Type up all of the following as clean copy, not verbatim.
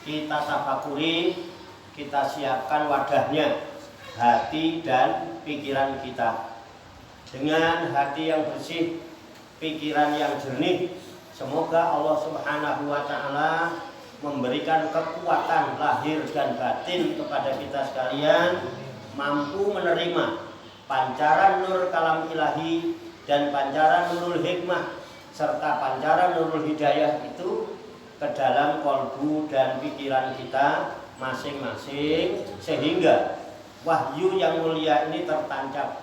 kita tafakuri, kita siapkan wadahnya, hati dan pikiran kita. Dengan hati yang bersih, pikiran yang jernih, semoga Allah Subhanahu wa Ta'ala memberikan kekuatan lahir dan batin kepada kita sekalian, mampu menerima pancaran nur kalam ilahi dan pancaran nurul hikmah serta pancaran nurul hidayah itu ke dalam kolbu dan pikiran kita masing-masing, sehingga wahyu yang mulia ini tertancap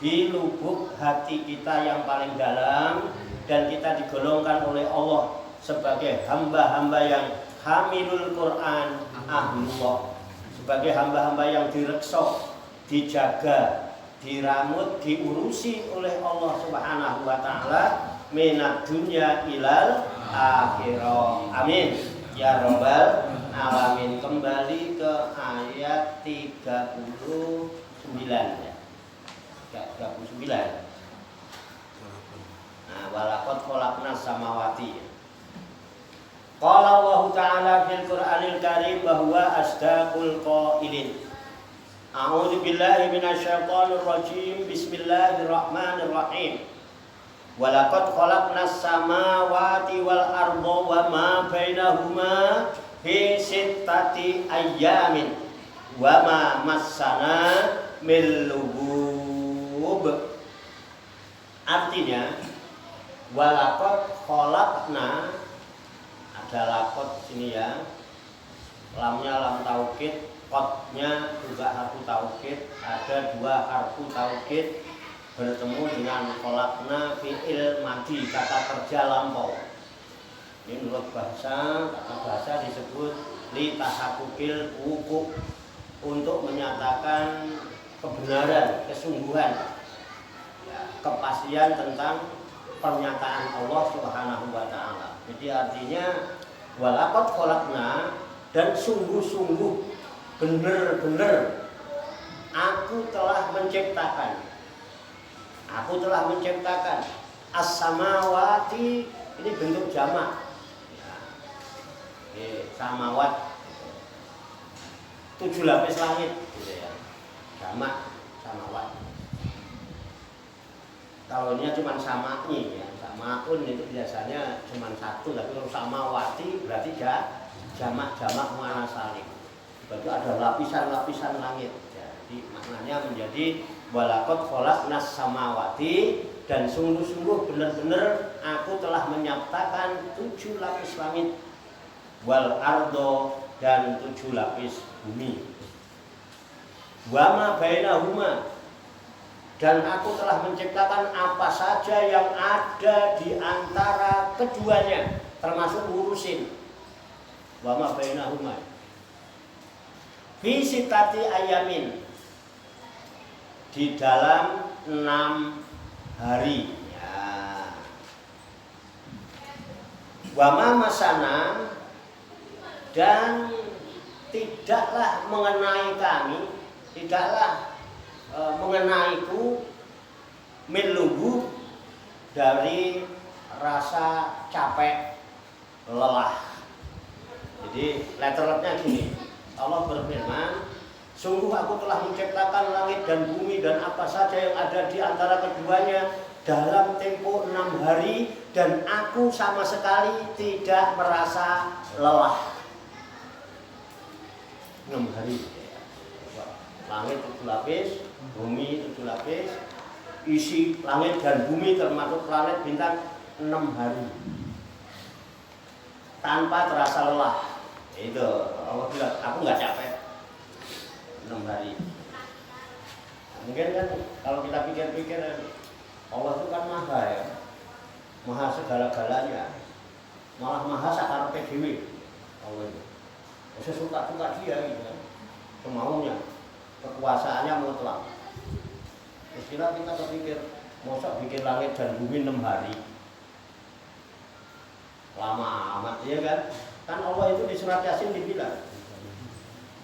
di lubuk hati kita yang paling dalam, dan kita digolongkan oleh Allah sebagai hamba-hamba yang hamilul Quran ahlullah, sebagai hamba-hamba yang direksa, dijaga, diramut, diurusi oleh Allah Subhanahu wa Ta'ala minad dunya ilal akhirah. Amin ya rabbal alamin. Kembali ke ayat 39 ya. 39. Nah, walaqad khalaqnas samawati. Qala Allah Ta'ala fil Qur'anil Karim bahwa asdaqul qailin. A'udzu billahi minasyaitonir rajim. Bismillahirrahmanirrahim. Walaqad khalaqnas samawati wal arda wa ma bainahuma fi sittati ayyamin wa ma massana min lughub. Artinya walaqad khalaqna, ada lakot sini ya, lamnya lam taukid, qadnya juga harfu taukid, ada dua harfu taukid bertemu dengan khalaqna fi'il madi, kata kerja lampau. Ini menurut bahasa, kata bahasa disebut li tahaqquqil wuqu', untuk menyatakan kebenaran, kesungguhan, kepastian tentang pernyataan Allah Subhanahu wa Ta'ala. Jadi artinya walaqad khalaqna, dan sungguh-sungguh, benar-benar aku telah menciptakan. Aku telah menciptakan as-samawati, ini bentuk jamak. Samawat 7 lapis langit gitu ya. Jamak samawat. Kalau ini cuma sama'ni ya, sama'un itu biasanya cuma satu, tapi kalau samawati berarti jamak muannas salim. Berarti ada lapisan-lapisan langit. Jadi maknanya menjadi walaqad khalaqnas samawati, dan sungguh-sungguh benar-benar aku telah menyiptakan 7 lapis langit, wal ardo, dan 7 lapis bumi, wa ma bainahuma, dan aku telah menciptakan apa saja yang ada di antara keduanya, termasuk ngurusin wa ma bainahuma fi sittati ayamin, di dalam 6 hari ya. Wa ma masana, dan tidaklah mengenai kami, tidaklah mengenaiku min lughub, dari rasa capek, lelah. Jadi letternya gini, Allah berfirman, sungguh aku telah menciptakan langit dan bumi dan apa saja yang ada di antara keduanya dalam tempo 6 hari, dan aku sama sekali tidak merasa lelah. 6 hari. Langit 7 lapis, bumi 7 lapis, isi langit dan bumi termasuk planet bintang 6 hari tanpa terasa lelah. Itu Allah bilang, aku nggak capek 6 hari. Mungkin kan kalau kita pikir-pikir, Allah itu kan maha ya, maha segala-galanya, malah maha sakarepe dhewe. Allah itu sesuka-suka dia gitu kan, semaunya, kekuasaannya mutlak. Terus kita kepikir, masa bikin langit dan bumi 6 hari, lama amat ya kan? Kan Allah itu di surat Yasin dibilang,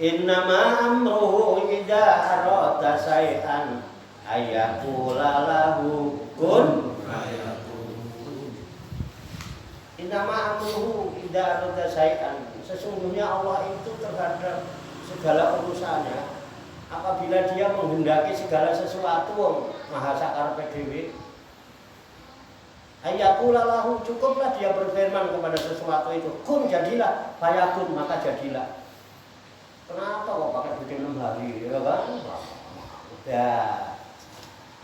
innama amruhu idza arada syai'an ayyaqula lahu kun fayakun. Innama amruhu idza arada syai'an, Sesungguhnya Allah itu terhadap segala urusannya, apabila dia menghendaki segala sesuatu maha sakarpe dhewe, ayakula lahu, cukuplah dia berfirman kepada sesuatu itu, kun jadilah, fayakun maka jadilah. Kenapa kok pakai bikin 6 hari, ya kan? Ya.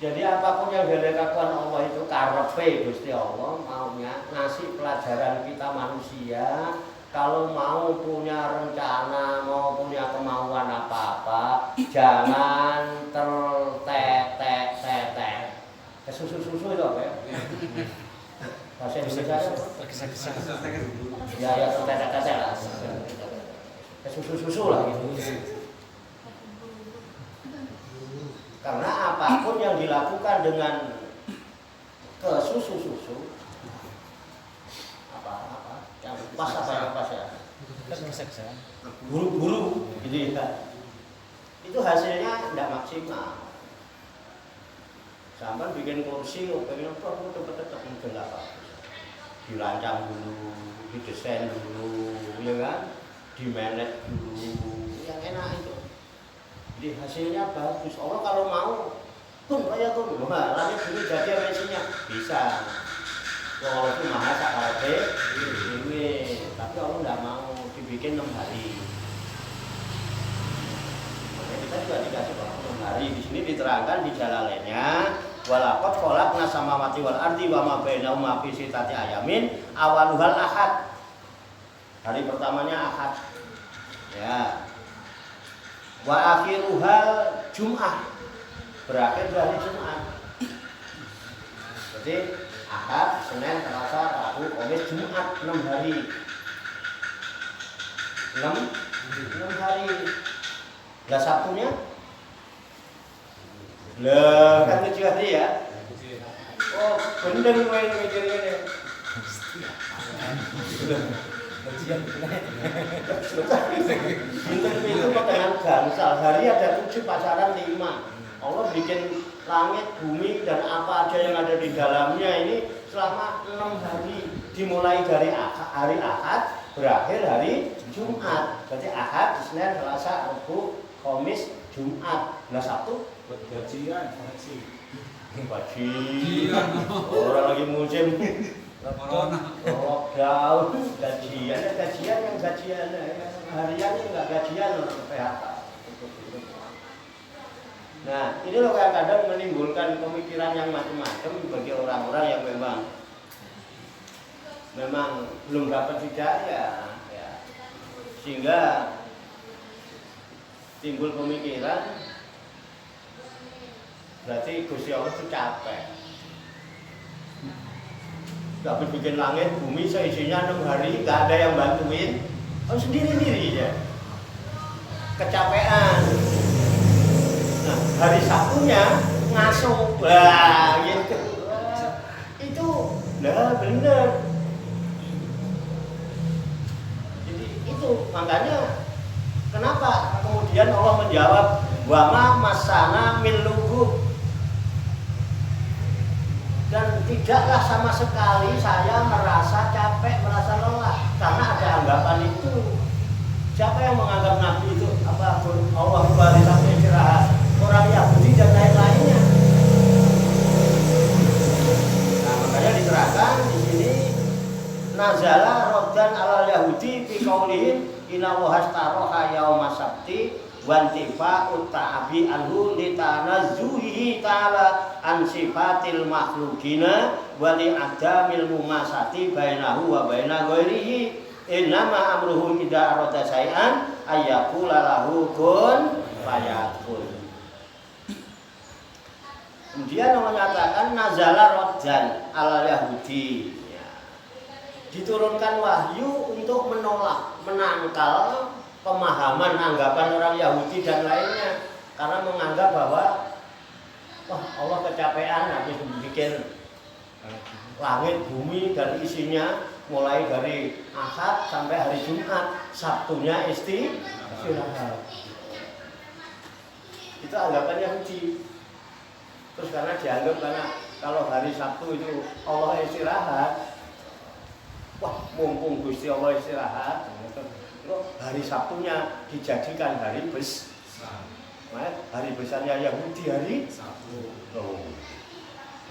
Jadi apapun yang dilakukan Allah itu karepe Gusti Allah maunya ngasih pelajaran kita manusia. Kalau mau punya rencana, mau punya kemauan apa-apa, jangan tertetek-tetek. Susu-susu itu apa ya? Bahasa Indonesia tergesa-gesa. Ya tertetek-tetek lah. Susu-susu lah gitu. Karena apapun yang dilakukan dengan kesusu-susu, pas ya buru-buru gitu ya, itu hasilnya tidak maksimal. Sampai bikin kursi pengen apa tetap enggak apa, dirancang dulu, didesain dulu, ya kan, dimanage dulu, yang enak itu. Jadi hasilnya bagus. Allah kalau mau pun kayak tuh langit bumi jadi mesinnya bisa. Allah itu maha sakarpe ini, tapi Allah tidak mau dibikin 6 hari. Makanya kita juga dikasih waktu 6 hari. Di sini diterangkan di Jalalainnya, walaqad khalaqna samawati wal ardi wa ma bainahuma fi sittati ayamin awaluhal ahad. Hari pertamanya ahad. Ya. Wa akhiruhal Jum'ah. Berakhir dari Jumat. Jadi Ahad, Senin, Selasa, Rabu, Kamis, Jumat 6 hari. 6 hari. Lah Sabtunya? Lah kan 7 hari ya. Oh, bener gue ini mikir ini. Bintang itu dengan gansal. Hari ada 7, pasaran 5. Allah bikin langit, bumi, dan apa aja yang ada di dalamnya ini selama 6 hari. Dimulai dari hari Ahad, berakhir hari Jumat. Berarti Ahad, Senin, Selasa, Rabu, Kamis, Jumat. Nah Sabtu buat gajian, gaji. Orang lagi musim Corona. Lockdown, gajian yang gajian hariannya nggak gajian PHK. Nah, ini loh kadang-kadang menimbulkan pemikiran yang macam-macam bagi orang-orang yang memang belum dapat hidayah, ya. Sehingga timbul pemikiran berarti Gusti Allah itu capek. Gak bikin langit, bumi seisinya 6 hari, gak ada yang bantuin, sendiri-sendiri ya. Kecapean. Nah, hari Sabtunya ngasuh, wah gitu. Itu, lah bener. Jadi itu makanya kenapa kemudian Allah menjawab wama masana min lughub, dan tidaklah sama sekali saya merasa capek, merasa lelah, karena ada anggapan itu. Siapa yang menganggap Nabi itu apa Allah bari sampai istirahat? Orang Yahudi dan lain-lainnya. Nah, makanya diterangkan di sini nazala raddan alal Yahudi fi qaulihim inna wahastaroha yaumas sabti wantifa utta'abi anhu litanazzuhi ta'ala an sifatil makhlukina wa li'adamil mumasati bainahu wa baina ghairihi innama amruhu idza arada syai'an ayyaqula lahu kun fayakun. Kemudian menyatakan nazala raddan alal Yahudi, ya. Diturunkan wahyu untuk menolak, menangkal pemahaman anggapan orang Yahudi dan lainnya, karena menganggap bahwa wah Allah kecapean habis bikin langit bumi dan isinya mulai dari Ahad sampai hari Jumat, Sabtunya istirahat. Itu anggapan Yahudi. Terus karena dianggap kalau hari Sabtu itu Allah istirahat, wah mumpung Gusti Allah istirahat, Kok hari Sabtunya dijadikan hari besar. Hari besarnya Yahudi hari Sabtu. Oh.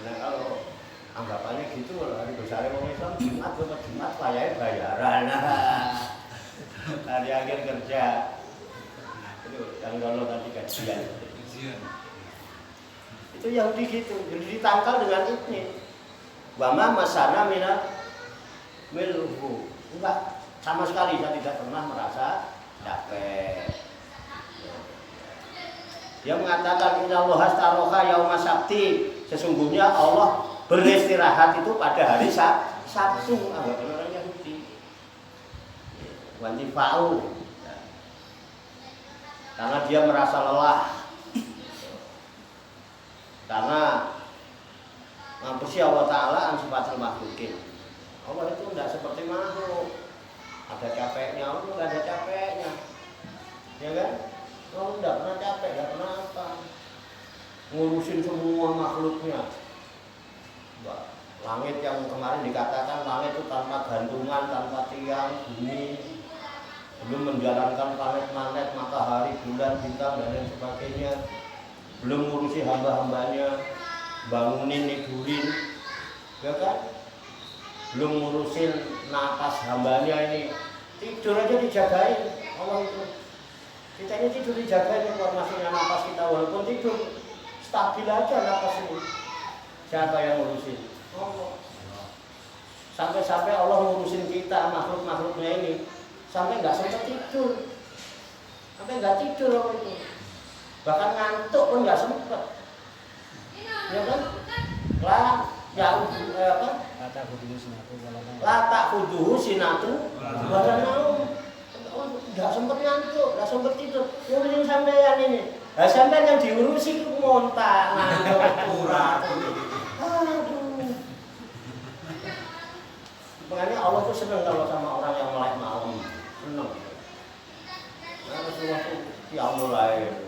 Nah kalau anggapannya gitu, hari besarnya orang Islam Jumat atau Jumat layaknya bayaran. Hari akhir kerja itu yang kalau tadi gajian. Itu Yahudi gitu, jadi ditangkal dengan ini. Wama masana mina milhu. Enggak, sama sekali saya tidak pernah merasa capek. Dia mengatakan innallaha astaroha yauma sabti. Sesungguhnya Allah beristirahat itu pada hari Sabtu. Anggapan orang Yahudi. Wantifa'u. Karena dia merasa lelah. Karena ngapusi Allah Ta'ala an sifatul makhlukin. Allah itu tidak seperti makhluk. Ada capeknya, Allah tidak ada capeknya. Ya kan? Allah tidak pernah capek, tidak pernah apa. Ngurusin semua makhluknya. Langit yang kemarin dikatakan langit itu tanpa gantungan, tanpa tiang, bumi. Belum menjalankan planet-planet, matahari, bulan, bintang, dan lain sebagainya. Belum ngurusi hamba-hambanya, bangunin, tidurin, ya kan? Belum ngurusin napas hambanya ini, tidur aja dijagain Allah itu. Kita ini tidur dijagain informasinya napas kita, walaupun tidur stabil aja napas ini. Siapa yang ngurusin? Allah. Sampai-sampai Allah ngurusin kita, makhluk-makhluknya ini, sampai nggak sempat tidur, sampai nggak tidur Allah itu. Bahkan ngantuk pun nggak sempat, ya kan? Lah, ya apa? Lata kuduhu sinatu, badan naum. Nggak sempat ngantuk, nggak sempat tidur. Ngurusin sampean ini, nah sampean yang diurusi itu ngontak, ngantuk, kurang. Aduh. Makanya Allah tuh senang kalau sama orang yang melek malam, senang. Nah, Rasulullah tuh ya mulai.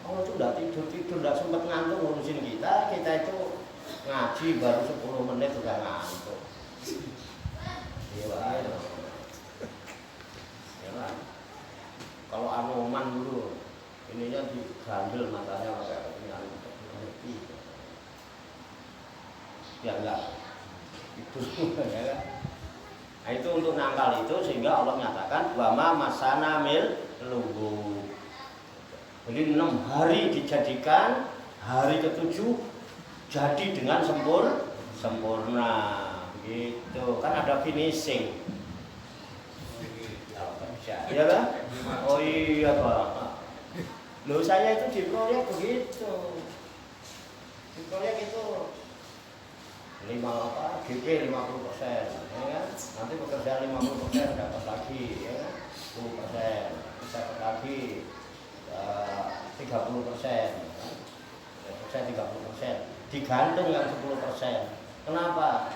Allah tuh udah tidur, udah sempat ngantuk ngurusin kita itu ngaji baru 10 menit udah ngantuk. Iya lah. Kalau Anoman dulu, ininya digandel matanya pakai ngantuk. Ya enggak, itu ya kan. Nah itu untuk nangkal itu sehingga Allah menyatakan wama masana mil lugu. Jadi 6 hari dijadikan, hari ke-7 jadi dengan sempurna gitu. Kan ada finishing. Iya kan? Oh iya Pak. Loh saya itu di proyek begitu. Di proyek itu 50% ya kan? Nanti pekerjaan 50% dapat lagi ya kan? 10% dapat lagi 30%, saya 30%, digantung yang 10%. Kenapa?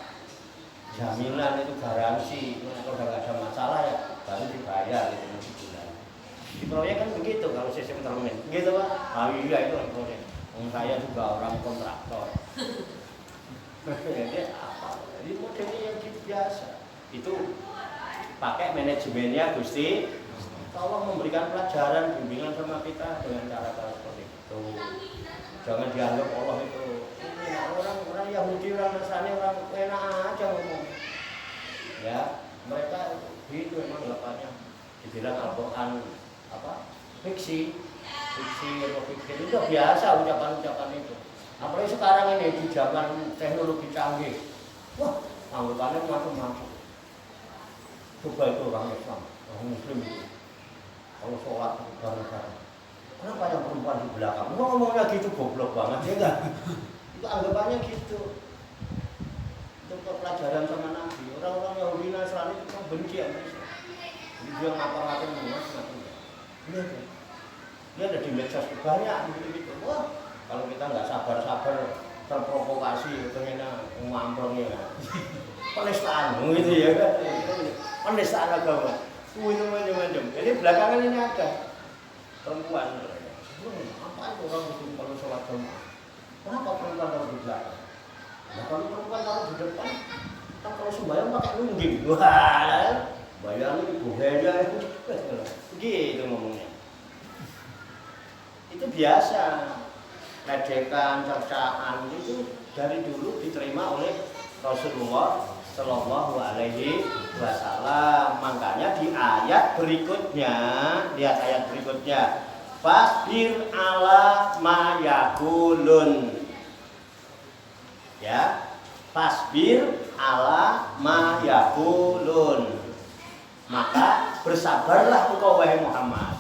Jaminan itu garansi, kalau udah nggak ada masalah ya baru dibayar itu bulan. Di proyek kan begitu kalau sistem termin, gitu Pak. Ah iya itu proyek. Saya juga orang kontraktor. Jadi apa? Jadi modelnya yang biasa. Itu pakai manajemennya Gusti. Allah memberikan pelajaran, bimbingan sama kita dengan cara-cara seperti itu. Jangan dianggap Allah itu orang Yahudi, orang Nasrani, orang enak aja ngomong. Ya, mereka itu memang anggapannya. Dibilang Al-Quran apa? Fiksi atau fikir itu biasa ucapan-ucapan itu. Apalagi sekarang ini di zaman teknologi canggih. Wah, anggapannya macam-macam. Coba itu orang Islam, orang Muslim itu. Kalau sholat bareng-bareng, kenapa yang perempuan di belakang? Ngomongnya gitu goblok banget ya enggak? Itu anggapannya gitu. Itu pelajaran sama Nabi. Orang-orang Yahudi Nasrani itu kan benci sama Islam. Jadi dia ngapa-ngapain macam-macam. Dia ada di medsos banyak gitu-gitu. Wah, kalau kita nggak sabar-sabar terprovokasi, pengennya ngamplongnya. Penistaan gitu ya kan? Penistaan agama. Itu macam-macam. Jadi belakangan ini ada perempuan. Apa itu orang Muslim kalau sholat jamaah? Kenapa perempuan harus di belakang? Nah kalau perempuan harus di depan, kan kalau sembahyang pakai nungging. Wah, Bayangin buhenya itu begitu ngomongnya. Itu biasa. Ledekan, cercaan itu dari dulu diterima oleh Rasulullah Shallallahu Alaihi Wasallam. Makanya di ayat berikutnya, lihat ayat berikutnya, fasbir ala ma yaqulun. Ya, fasbir ala ma yaqulun. Maka bersabarlah engkau wahai Muhammad.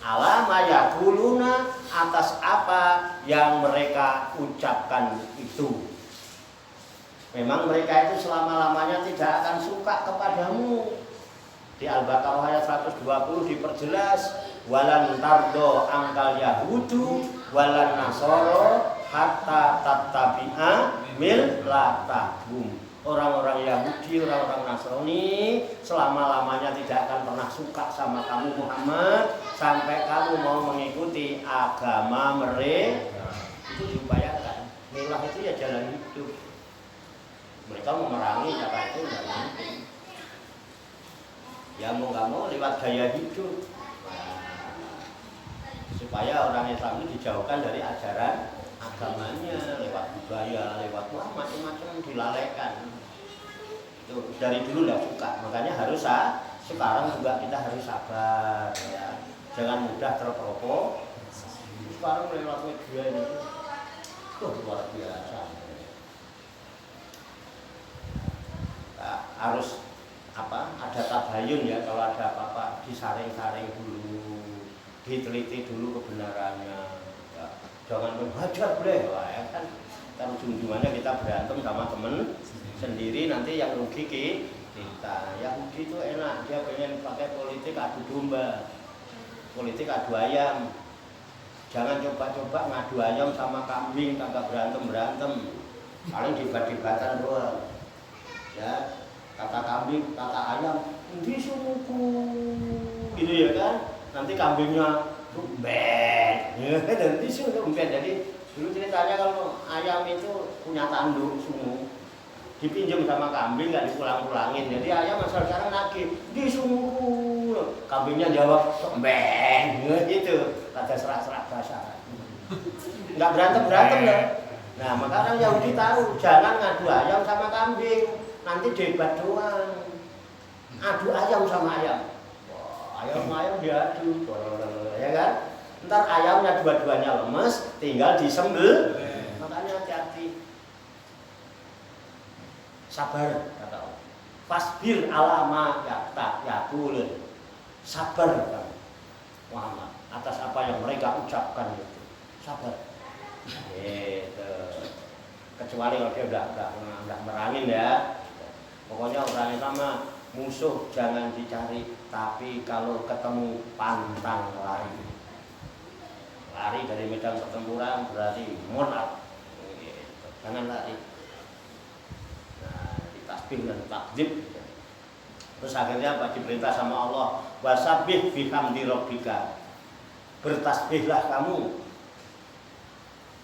Ala ma yaquluna, atas apa yang mereka ucapkan itu. Memang mereka itu selama-lamanya tidak akan suka kepadamu. Di Al-Baqarah ayat 120 diperjelas, walan tardo angkal yahudu walan nasoro hatta tattabi'a millatahum. Orang-orang Yahudi, orang-orang Nasrani selama-lamanya tidak akan pernah suka sama kamu Muhammad sampai kamu mau mengikuti agama mereka. Itu diupayakan. Milah itu ya jalan hidup. Mereka memerangi cara itu tidak mungkin. Ya mau nggak mau lewat gaya hidup. Supaya orang Islam ini dijauhkan dari ajaran agamanya, lewat budaya, lewat macam-macam dilalaikan. Itu dari dulu tidak suka, makanya harus sekarang juga kita harus sabar ya. Jangan mudah terprovokasi. Sekarang lewat media ini luar biasa. Nah, harus ada tabayun ya, kalau ada apa-apa disaring-saring dulu, diteliti dulu kebenarannya. Jangan hajar boleh, ya kan? Kan ujung-ujungnya kita berantem sama temen sendiri, nanti yang rugi kita. Yahudi itu enak, dia pengen pakai politik adu domba, politik adu ayam. Jangan coba-coba ngadu ayam sama kambing, kagak berantem, paling debat-debatan doang. Ya, kata kambing, kata ayam, di sumuku, gitu ya kan? Nanti kambingnya bed, dan itu bed. Jadi dulu ceritanya kalau ayam itu punya tanduk sumu, dipinjam sama kambing nggak dipulang-pulangin. Jadi ayam asal sekarang nagih di sumu, kambingnya jawab bed, gitu. Ada serak-serak bahasa, nggak berantem ya. Nah maka orang Yahudi tahu jangan ngadu ayam sama kambing, nanti debat doang. Adu ayam sama ayam. Ayam diadu, ya kan? Ntar ayamnya dua-duanya lemes, tinggal disembel. Makanya hati-hati. Sabar, kata Allah. Fasbir alama yaqulun. Sabar, kata Muhammad, atas apa yang mereka ucapkan itu. Sabar. Gitu. Kecuali kalau dia udah merangin ya. Pokoknya orang sama musuh jangan dicari, tapi kalau ketemu pantang lari. Lari dari medan pertempuran berarti munafik. Gitu. Jangan lari. Nah, ditasbih dan takdzib. Terus akhirnya apa? Diperintah sama Allah, wasabbih bihamdi rabbika. Bertasbihlah kamu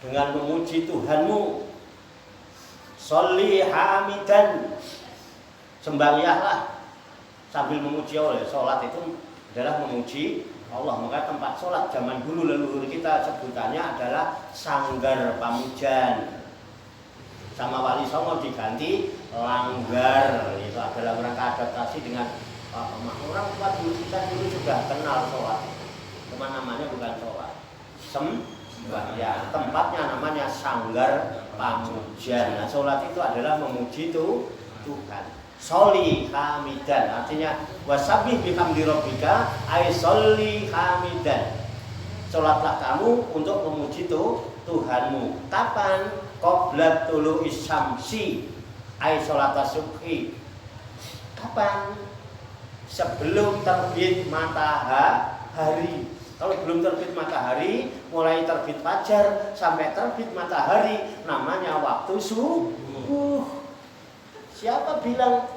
dengan memuji Tuhanmu. Sholli hamidan. Sembahyahlah sambil memuji Allah. Sholat itu adalah memuji Allah. Maka tempat sholat zaman dulu leluhur kita sebutannya adalah sanggar pamujan. Sama Wali Songo diganti langgar. Itu adalah rangka adaptasi dengan orang tua dulu. Kita dulu sudah kenal sholat. Cuma namanya bukan sholat, sembahyang. Tempatnya namanya sanggar pamujan. Nah, sholat itu adalah memuji Tuhan. Sholli hamidan, artinya wasabbih bihamdi rabbika, ay sholli hamidan. Salatlah kamu untuk memuji Tuhanmu. Kapan? Qabla tulu'is syamsi, ay salat subhi. Kapan? Sebelum terbit matahari. Kalau belum terbit matahari, mulai terbit fajar sampai terbit matahari, namanya waktu subuh. Siapa bilang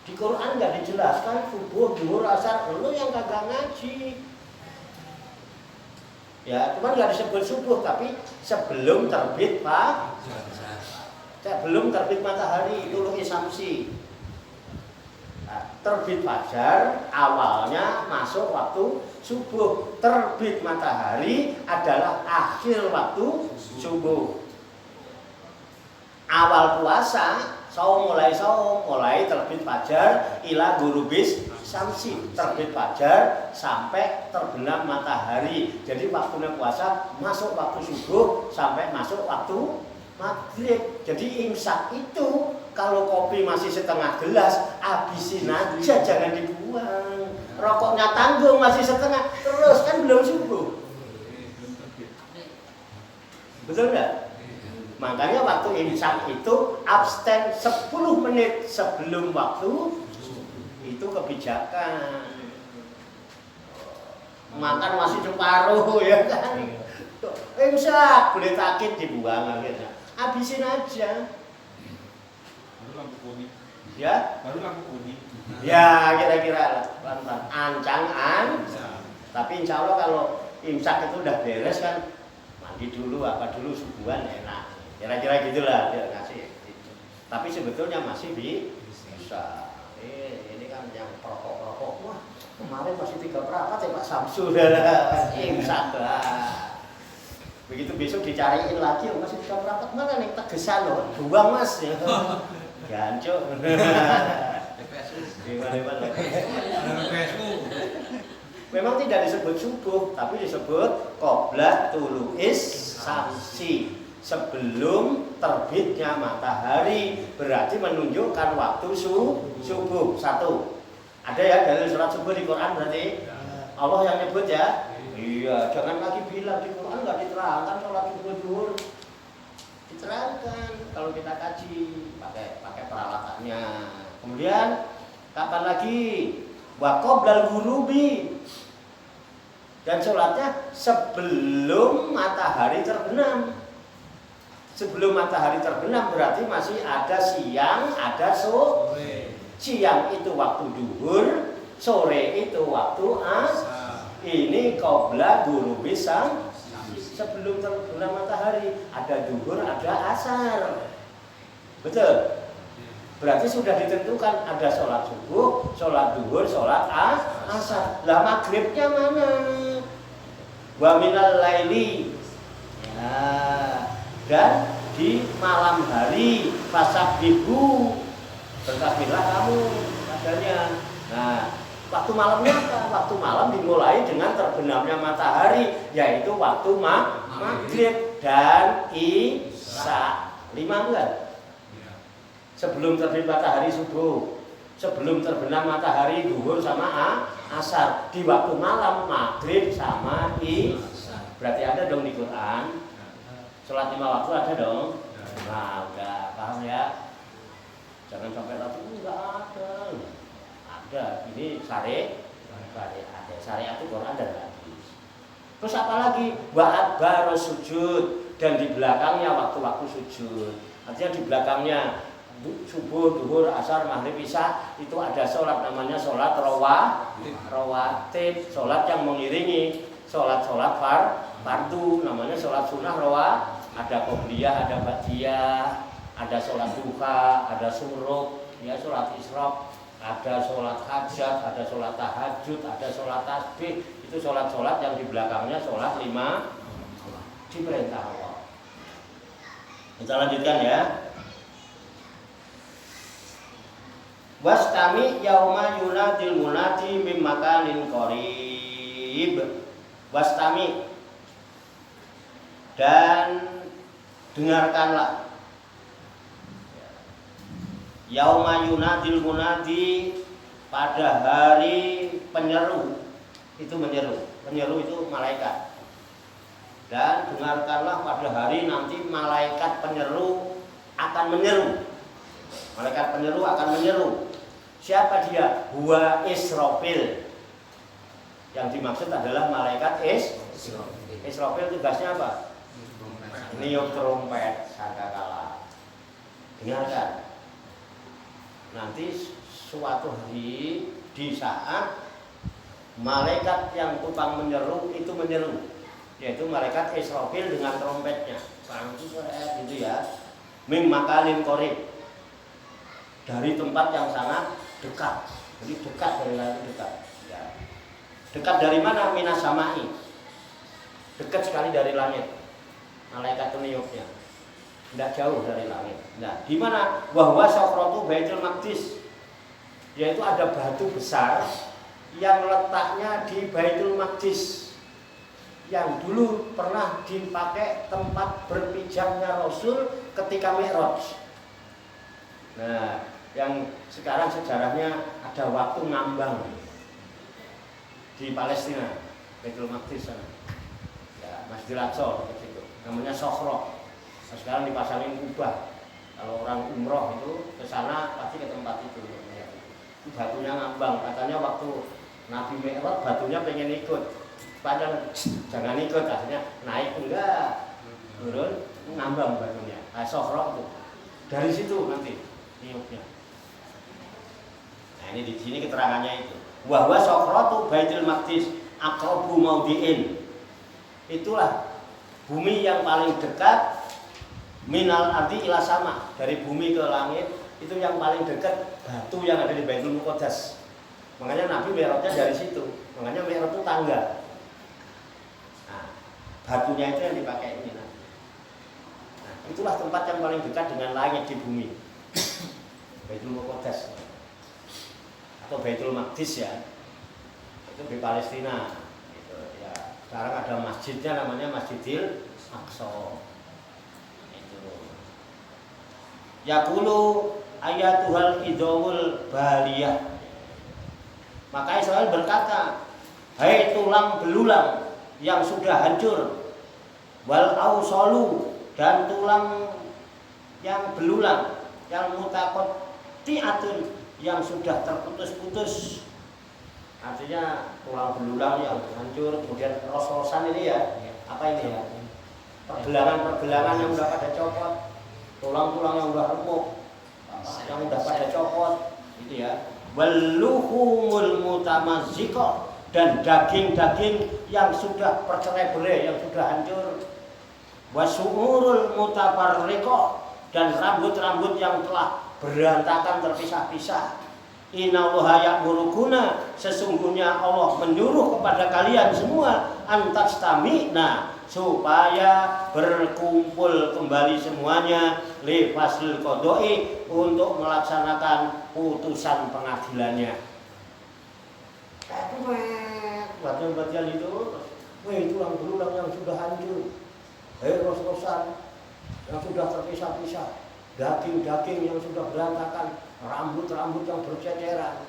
di Quran nggak dijelaskan subuh, zuhur, asar? Lu yang kagak ngaji. Ya, cuman nggak disebut subuh, tapi sebelum terbit sebelum terbit matahari, dulu isamsi. Terbit fajar awalnya masuk waktu subuh, terbit matahari adalah akhir waktu subuh. Awal puasa mulai terbit fajar ila gurubis samsi, terbit fajar sampai terbenam matahari. Jadi waktunya puasa masuk waktu subuh sampai masuk waktu maghrib. Jadi imsak itu kalau kopi masih setengah gelas, habisin aja, jangan dibuang. Rokoknya tanggung masih setengah, terus kan belum subuh. Betul nggak? Makanya waktu imsak itu abstain 10 menit sebelum waktu. Itu kebijakan. Makan masih separuh ya kan. Imsak boleh takit dibuang akhirnya. Habisin aja. Baru lampu kuning. Ya? Baru lampu kuning. Ya kira-kira pelan-pelan. Ancang. Tapi insya Allah kalau imsak itu udah beres kan, mandi dulu apa dulu subuhan enak. Kira-kira gitulah dia ngasih. Tapi sebetulnya masih bisa. Ini kan yang perokok-perokok. Wah, kemarin masih 3 perapat ya Pak Samsul. Imsak lah. Begitu besok dicariin lagi, oh, masih 3 perapat mana nih Tegesan loh, buang mas. Gancuk. Memang tidak disebut subuh, tapi disebut qobla tulu'is samsi, sebelum terbitnya matahari, berarti menunjukkan waktu subuh. Satu, ada ya dalil surat subuh di Quran berarti Allah yang nyebut ya. Iya, jangan lagi bilang di Quran nggak diterangkan sholat subuh zuhur. Diterangkan kalau kita kaji pakai peralatannya. Kemudian kapan lagi? Wa qoblal ghurubi. Dan sholatnya sebelum matahari terbenam. Sebelum matahari terbenam berarti masih ada siang, ada sore. Siang itu waktu duhur, sore itu waktu asar. Ini qobla ghurubi sebelum terbenam matahari. Ada duhur, ada asar. Betul? Berarti sudah ditentukan ada sholat subuh, sholat duhur, sholat asar. Lah maghribnya mana? Wa minal laili. Ya. Dan di malam hari fasabbihu, bertakbirlah kamu katanya. Nah, waktu malamnya apa? Waktu malam dimulai dengan terbenamnya matahari, yaitu waktu maghrib dan isya. 5 bulan. Sebelum terbit matahari subuh, sebelum terbenam matahari duhur sama asar. Di waktu malam maghrib sama isya. Berarti ada dong di Quran. Sholat 5 waktu ada dong. Nah, udah paham ya? Jangan sampai tadi enggak ada. Ada, ini syariat ada. Syariat itu Quran dan hadis. Terus apa lagi? Wa adbaru sujud, dan di belakangnya waktu-waktu sujud. Artinya di belakangnya subuh, duhur, asar, maghrib, isya itu ada sholat namanya sholat rawatib, sholat yang mengiringi sholat fardu namanya sholat sunnah ada qobliyah, ada ba'diyah, ada sholat duha, ada suruk, ya sholat isyraq, ada sholat hajat, ada sholat tahajud, ada sholat tasbih. Itu sholat-sholat yang di belakangnya sholat 5 diperintah Allah. Kita lanjutkan ya. Wastami yauma yunadil munadi mim makanin qarib. Wastami, dan dengarkanlah yauma yunadil munadi, pada hari penyeru. Itu menyeru itu malaikat. Dan dengarkanlah pada hari nanti malaikat penyeru akan menyeru. Malaikat penyeru akan menyeru. Siapa dia? Huwa Israfil. Yang dimaksud adalah malaikat Israfil. Tugasnya apa? Niup trompet sangkakala. Dengarkan. Nanti suatu hari di saat malaikat yang tukang menyeru itu menyeru, yaitu malaikat Israfil dengan trompetnya. Gitu ya. Mim makalin qarib, dari tempat yang sangat dekat. Jadi dekat dari langit, dekat. Ya. Dekat dari mana? Minas samai. Dekat sekali dari langit. Malaikat niupnya. Tidak jauh dari langit. Nah, di mana? Wahwa sokrotu Baitul Maqdis. Yaitu ada batu besar yang letaknya di Baitul Maqdis, yang dulu pernah dipakai tempat berpijamnya Rasul ketika Mi'raj. Nah, yang sekarang sejarahnya ada waktu ngambang di Palestina, Baitul Maqdis sana. Ya, Masjidil Aqsa di situ. Namanya Sokhro. Nah, sekarang dipasangin kubah. Kalau orang umroh itu ke sana pasti ke tempat itu. Itu batunya ngambang. Katanya waktu Nabi Mi'raj batunya pengen ikut. Padahal jangan ikut, akhirnya naik enggak, turun ngambang batunya. Nah, Sokhro itu. Dari situ nanti niupnya. Nah, ini di sini keterangannya itu. Wahwa Sokhratu Baitul Maqdis aqrabu maudiin. Itulah bumi yang paling dekat minal ardi ila sama, dari bumi ke langit itu yang paling dekat batu yang ada di Baitul Muqaddas. Makanya Nabi Mi'rajnya dari situ. Makanya Mi'raj itu tangga. Nah, batunya itu yang dipakai ini. Nah, itulah tempat yang paling dekat dengan langit di bumi. Baitul Muqaddas atau Baitul Maqdis ya, itu di Palestina gitu, ya. Sekarang ada masjidnya namanya Masjidil Aqsa itu. Yaqulu ayatuhal idhamul baliyah. Maka Israel berkata, hai tulang belulang yang sudah hancur, wal ausalu, dan tulang yang belulang, yang mutaqatti'atun, yang sudah terputus-putus. Artinya tulang belulang yang hancur, kemudian ros-rosan ini ya, apa ini ya, pergelangan-pergelangan yang udah pada copot, tulang-tulang yang udah remuk, yang udah pada copot, gitu ya. Waluhumul mutamazziqah, dan daging-daging yang sudah bercerai-berai, yang sudah hancur. Wasu'urul mutafarriqah, dan rambut-rambut yang telah berantakan terpisah-pisah. Innallaha ya'murukuna, sesungguhnya Allah menyuruh kepada kalian semua antastami'na, supaya berkumpul kembali semuanya li faslil qada'i, untuk melaksanakan putusan pengadilannya. Batian-batian itu, tulang belulang yang sudah hancur, ros-rosan yang sudah terpisah-pisah, daging-daging yang sudah berantakan, rambut-rambut yang berceceran.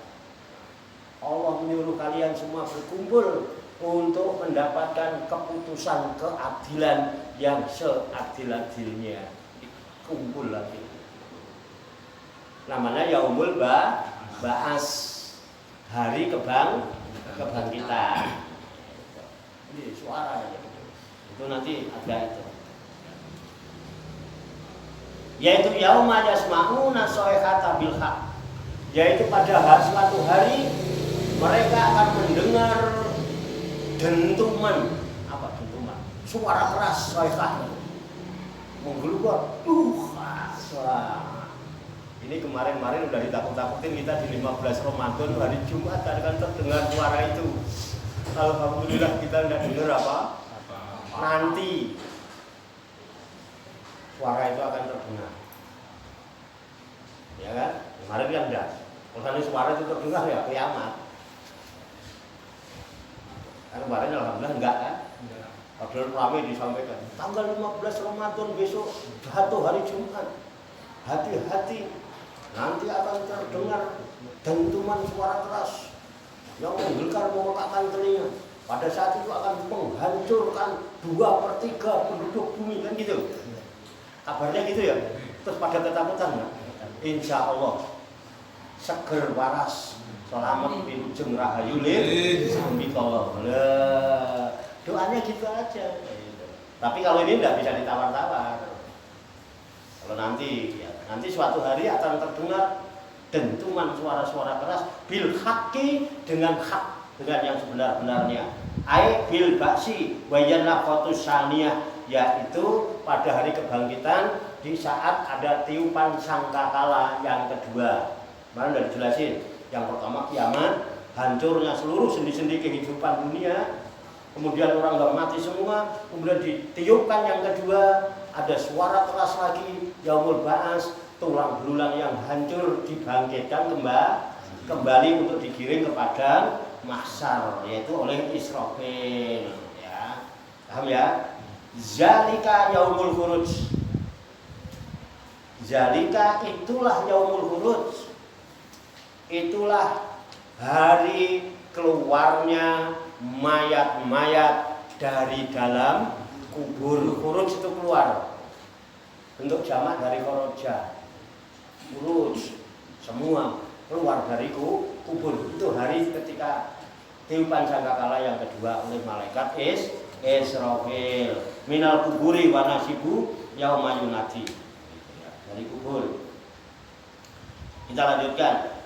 Allah menyuruh kalian semua berkumpul untuk mendapatkan keputusan keadilan yang seadil-adilnya. Kumpul lagi. Namanya Yaumul Ba'as, hari kebangkitan. Ini suara ya. Itu nanti ada itu. Yaitu yauma yasma'una soihata bil haq, yaitu pada suatu hari mereka akan mendengar dentuman. Apa dentuman? Suara keras, soihah, menggelubar. Ini kemarin-kemarin udah ditakut-takutin kita di 15 Ramadan hari Jumat kan terdengar suara itu. Alhamdulillah kita nggak dengar apa? Nanti suara itu akan terdengar, ya kan? Kemarin kan enggak. Kalau suara itu terdengar ya kiamat. Kan kemarin alhamdulillah enggak kan? Padahal ramai disampaikan. Tanggal 15 Ramadan besok jatuh hari Jumat. Hati-hati, nanti akan terdengar dentuman suara keras yang menggelegar memekakkan telinga. Pada saat itu akan menghancurkan 2/3 penduduk bumi, kan gitu. Kabarnya gitu ya. Terus pada ketakutan nggak? Insya Allah seger waras, selamat wilujeng rahayu lil sambiko. Doanya gitu aja. Tapi kalau ini tidak bisa ditawar-tawar. Kalau nanti suatu hari akan terdengar dentuman suara-suara keras bil haqqi, dengan hak, dengan yang sebenar-benarnya. Ai bil ba'si wa yanaqatus saniyah, yaitu pada hari kebangkitan, di saat ada tiupan sangkakala yang kedua. Mana udah dijelasin, Yang pertama kiamat, hancurnya seluruh sendi-sendi kehidupan dunia. Kemudian orang nggak mati semua. Kemudian ditiupkan yang kedua, ada suara keras lagi, yaumul ba'ats, tulang belulang yang hancur dibangkitkan kembali untuk digiring ke padang mahsyar, yaitu oleh Israfil. Ya, paham ya? Zalika yaumul khuruj. Zalika itulah yaumul khuruj. Itulah hari keluarnya mayat-mayat dari dalam kubur. Khuruj itu keluar. Bentuk jamak dari khoroja. Khuruj, semua keluar dari kubur. Itu hari ketika tiupan sangkakala yang kedua oleh malaikat Israfil. Minal kuburi wa nasibu yauma yunadi. Dari kubur. Kita lanjutkan.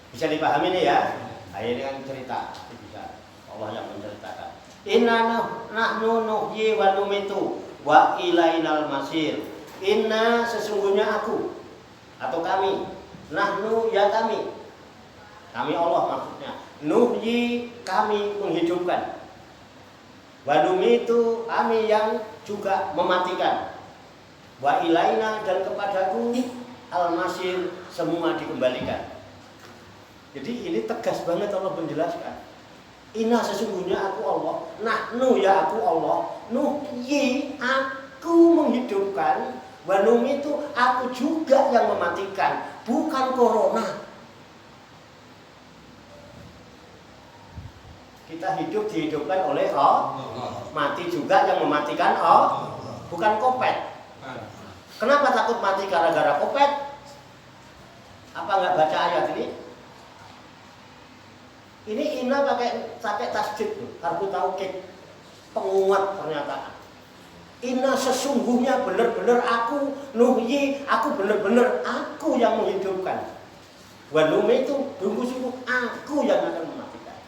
Bisa dipahami nih ya? Ini kan cerita. Bisa. Allah yang menceritakan. Inna nahnu nuhyi wa numitu wa ilainal masir. Inna sesungguhnya aku atau kami. Nahnu ya kami. Kami Allah maksudnya. Nuhyi kami menghidupkan. Wa numitu kami yang juga mematikan. Wa ilaina dan kepadaku al-masir semua dikembalikan. Jadi ini tegas banget Allah menjelaskan. Inna sesungguhnya aku Allah. Nahnu ya aku Allah. Nuhyi aku menghidupkan. Wa numitu aku juga yang mematikan. Bukan corona. Kita hidup dihidupkan oleh Allah. Mati juga yang mematikan Allah. Bukan kopet. Kenapa takut mati gara-gara kopet? Apa nggak baca ayat ini? Ini inna pakai tasdid, harfu taukid, penguat pernyataan. Inna sesungguhnya benar-benar aku, nuhyi aku benar-benar aku yang menghidupkan. Wa numitu sungguh-sungguh aku yang akan mematikan.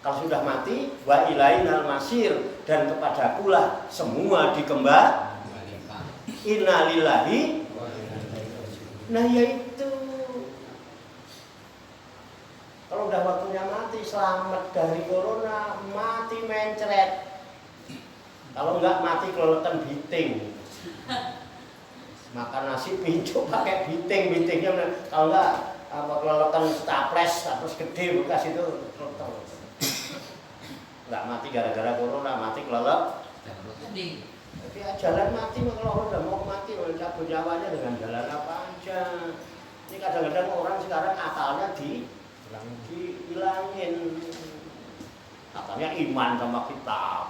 Kalau sudah mati, wa ilainal masir dan kepadakulah semua dikembalikan. Inna lillahi. Nah yaitu kalau udah waktunya mati, selamat dari corona, mati mencret. Kalau enggak mati keleletan biting. Makan nasi pincuk pakai biting, bitingnya kalau enggak keleletan staples, terus gede bekas itu keleletan. Enggak mati gara-gara corona, mati kelelep. Tapi jalan mati, kalau udah mau mati, cabut nyawanya dengan jalan apa aja. Ini kadang-kadang orang sekarang akalnya dihilangin. Katanya iman sama kitab,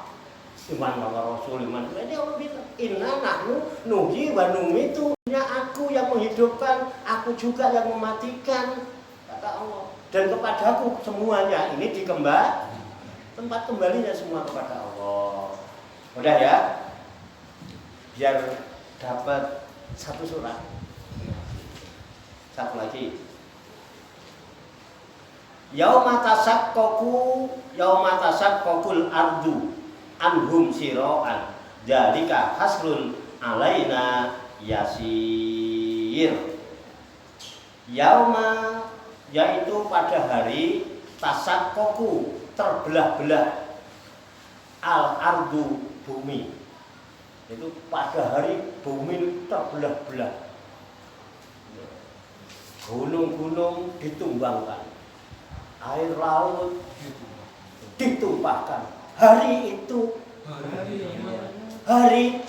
iman sama Rasul, iman. Jadi Allah bilang, inna nahnu nuhyi wa numitu. Aku yang menghidupkan, aku juga yang mematikan, kata Allah. Dan kepadaku semuanya ini tempat kembalinya semua kepada Allah. Udah ya? Biar dapat satu surat. Satu lagi. Yauma tasaqqaqul ardu anhum siraan. Dzalika hasrun alaina yasir. Yauma yaitu pada hari tasaqqaqu terbelah-belah al ardu bumi. Itu pada hari bumi terbelah-belah. Gunung-gunung ditumbangkan. Air laut ditumpahkan. Hari itu hari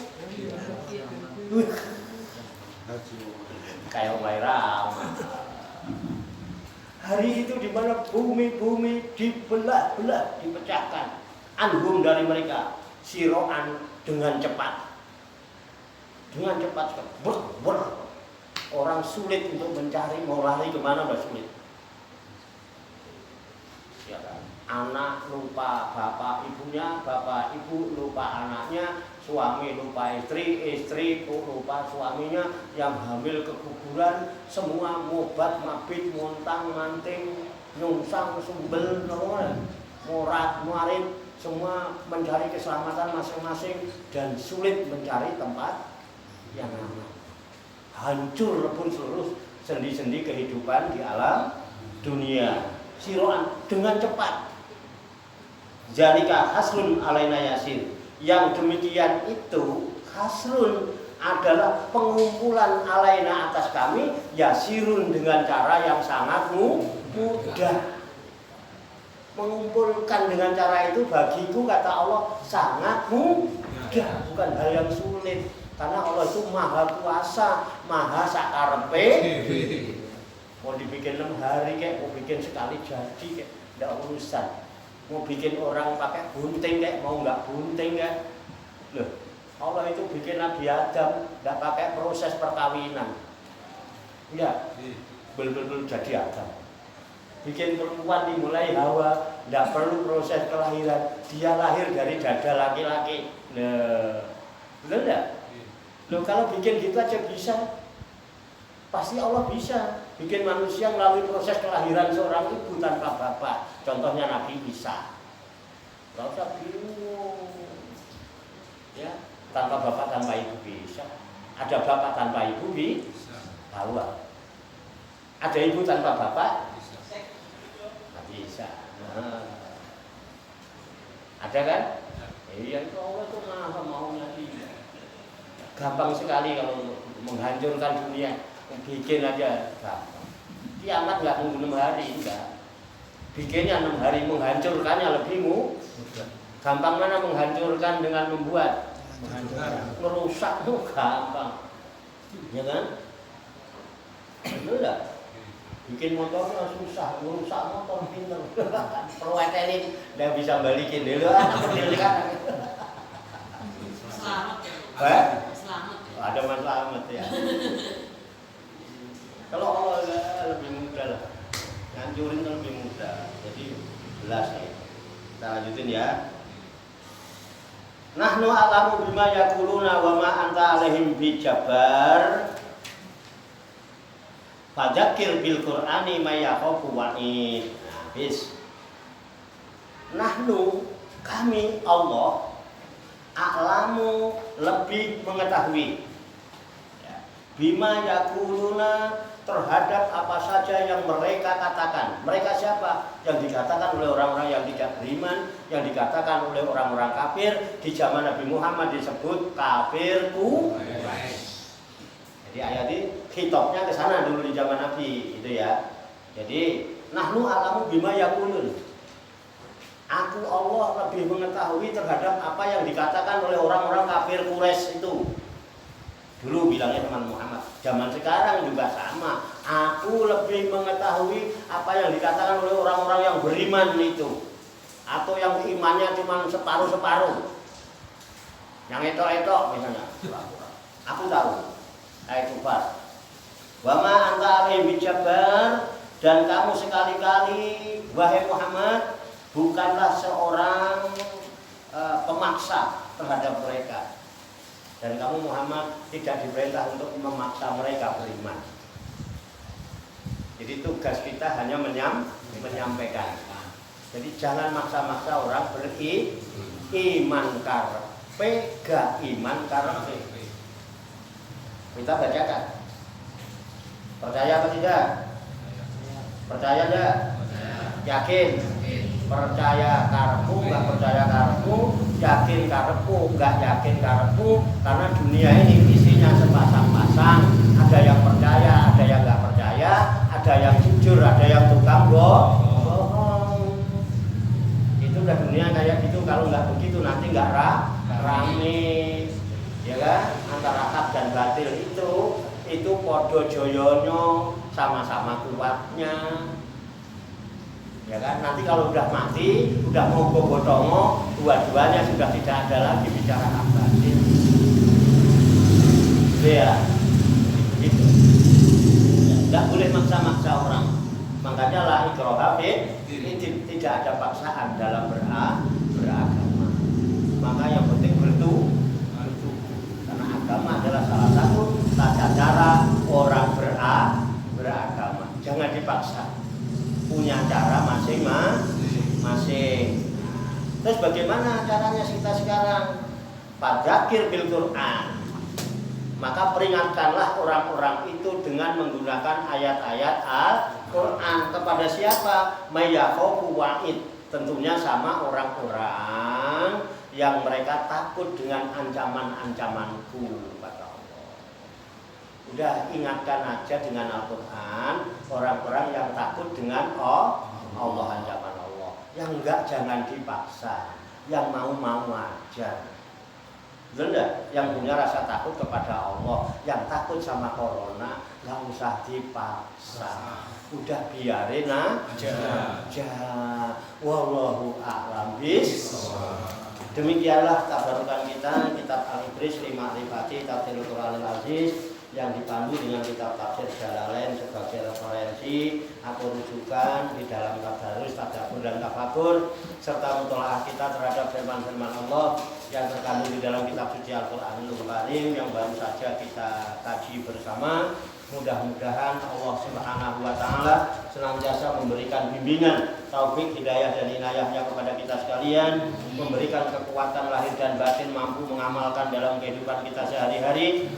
kayak ramah. Hari itu di mana bumi dibelah-belah, dipecahkan. Anhum dari mereka, siroan dengan cepat. Dengan cepat, orang sulit untuk mencari, mau lari kemana udah sulit. Ya kan? Anak lupa bapak ibunya, bapak ibu lupa anaknya, suami lupa istri, istri lupa suaminya, yang hamil keguguran, semua mobat, mabit, montang, manting, nyungsang, sumbel, morat, muarit, semua mencari keselamatan masing-masing dan sulit mencari tempat yang aman. Hancur lebur seluruh sendi-sendi kehidupan di alam dunia. Siroan dengan cepat. Zalika hasrun alaina yasir. Yang demikian itu hasrun adalah pengumpulan alaina atas kami yasirun dengan cara yang sangat mudah. Mengumpulkan dengan cara itu bagiku kata Allah sangat mudah, bukan hal yang sulit. Karena Allah itu maha kuasa, maha sakarepe. Mau dibikin 6 hari kayak, mau bikin sekali jadi kayak, tidak urusan. Mau bikin orang pakai gunting kayak, mau nggak gunting kayak. Loh, Allah itu bikin Nabi Adam nggak pakai proses perkawinan. Ya, betul-betul jadi Adam. Bikin perempuan dimulai Hawa, tidak perlu proses kelahiran, dia lahir dari dada laki-laki. Nah, betul enggak? Loh, kalau bikin gitu aja bisa, pasti Allah bisa bikin manusia melalui proses kelahiran seorang ibu tanpa bapak. Contohnya Nabi Isa. Gak usah bingung, ya, tanpa bapak tanpa ibu bisa. Ada bapak tanpa ibu bisa. Hawa. Ada ibu tanpa bapak. Bisa. Nah. Ada kan? Iya, itu Allah itu maha maunya dia. Gampang sekali kalau menghancurkan dunia, bikin aja gampang. Kiamat nggak tunggu 6 hari, enggak. Bikinnya 6 hari, menghancurkannya lebih mudah. Gampang mana menghancurkan dengan membuat? Merusak tuh gampang, ya kan? Betul enggak? Bikin motornya susah, merusak motor pinter. Perwet ini nggak bisa balikin dulu. Selamat ya. Selamat. Ada Mas Selamat ya. Kalau Allah lebih mudah lah, ngancurin lebih mudah. Jadi jelas ya. Kita lanjutin ya. Nahnu a'lamu bima yaquluna wa ma anta alaihim bijabar. Fadzakir bil Qur'ani may yakhafu wa'id. Habis. Nahnu, kami Allah, a'lamu, lebih mengetahui. Ya. Bima yaquluna, terhadap apa saja yang mereka katakan. Mereka siapa? Yang dikatakan oleh orang-orang yang tidak beriman, yang dikatakan oleh orang-orang kafir. Di zaman Nabi Muhammad disebut kafir Quraisy. Jadi ayat ini khitabnya ke sana dulu di zaman Nabi itu ya. Jadi nahnu a'lamu bima yaqulun. Aku Allah lebih mengetahui terhadap apa yang dikatakan oleh orang-orang kafir Quraisy itu. Dulu bilangnya teman Muhammad. Zaman sekarang juga sama. Aku lebih mengetahui apa yang dikatakan oleh orang-orang yang beriman itu, atau yang imannya cuma separuh-separuh. Yang etok-etok misalnya. Aku tahu. Ayat kufar. Wa ma anta alaihim bijabar, dan kamu sekali-kali wahai Muhammad bukanlah seorang pemaksa terhadap mereka. Dan kamu Muhammad tidak diperintah untuk memaksa mereka beriman. Jadi tugas kita hanya menyampaikan. Jadi jangan maksa-maksa orang beriman karepe gak iman karepe. Kita bacakan. Percaya apa tidak? Percaya enggak? Yakin? Percaya karepmu, enggak percaya karepmu, yakin karepmu, enggak yakin karepmu. Karena dunia ini isinya sepasang-pasang. Ada yang percaya, ada yang enggak percaya, ada yang jujur, ada yang tukang bohong. Itu udah dunia kayak gitu. Kalau enggak begitu nanti enggak rame. Ya kan, antara hak dan batil itu podo joyono, sama-sama kuatnya. Ya kan, nanti kalau udah mati, udah mau bobotongo, dua-duanya sudah tidak ada lagi bicara hak batil. Ya, gitu. Nggak boleh maksa-maksa orang. Makanya la ikraha ini tidak ada paksaan dalam beragama. Maka yang penting agama adalah salah satu tata cara orang beragama. Jangan dipaksa. Punya cara masing-masing. Terus bagaimana caranya kita sekarang? Fadzakir bil Qur'an Maka peringatkanlah orang-orang itu dengan menggunakan ayat-ayat Al-Quran. Kepada siapa? Mayakhofu wa'id. Tentunya sama orang-orang yang mereka takut dengan ancaman-ancamanku, kata Allah. Udah ingatkan aja dengan Al-Quran orang-orang yang takut dengan Allah, ancaman Allah. Yang enggak jangan dipaksa, yang mau-mau aja. Betul enggak? Yang punya rasa takut kepada Allah, yang takut sama corona, nggak usah dipaksa. Udah biarin aja. Wallahu a'lam bishawab. Demikianlah tabarukan kita, kitab Al-Ibris li Ma'rifati Tafsirul Qur'anil Aziz, yang dipandu dengan kitab tafsir Jalalain sebagai referensi atau rujukan di dalam tadarus, tadabbur dan tafakur, serta mutolaah kita terhadap firman-firman Allah yang terkandung di dalam kitab suci Al-Qur'anul Karim yang baru saja kita kaji bersama. Mudah-mudahan Allah Subhanahu wa taala senantiasa memberikan bimbingan, taufik, hidayah dan inayahnya kepada kita sekalian, memberikan kekuatan lahir dan batin mampu mengamalkan dalam kehidupan kita sehari-hari,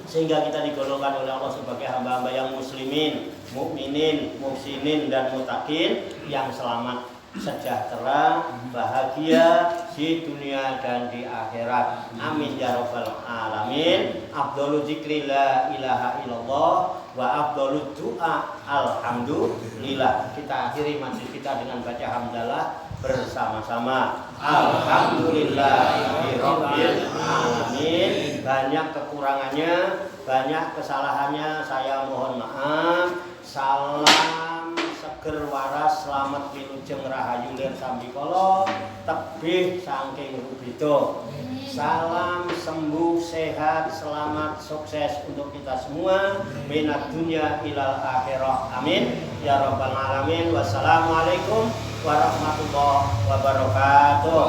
sehingga kita digolongkan oleh Allah sebagai hamba-hamba yang muslimin, mukminin, muhsinin dan mutakin yang selamat, sejahtera, bahagia di dunia dan di akhirat. Amin ya rabbal alamin. Afdhalu dzikri la ilaha illallah wa afdhalu du'a alhamdulillah. Kita akhiri majlis kita dengan baca hamdalah bersama-sama. Alhamdulillahirabbil alamin. Banyak kekurangannya, banyak kesalahannya, saya mohon maaf. Salam seger waras, selamat wilujeng rahayu lir sambikala, tebih saking rubito. Salam sembuh, sehat, selamat, sukses untuk kita semua, minat dunia ilal akhirah. Amin ya rabbal alamin. Wassalamualaikum warahmatullahi wabarakatuh.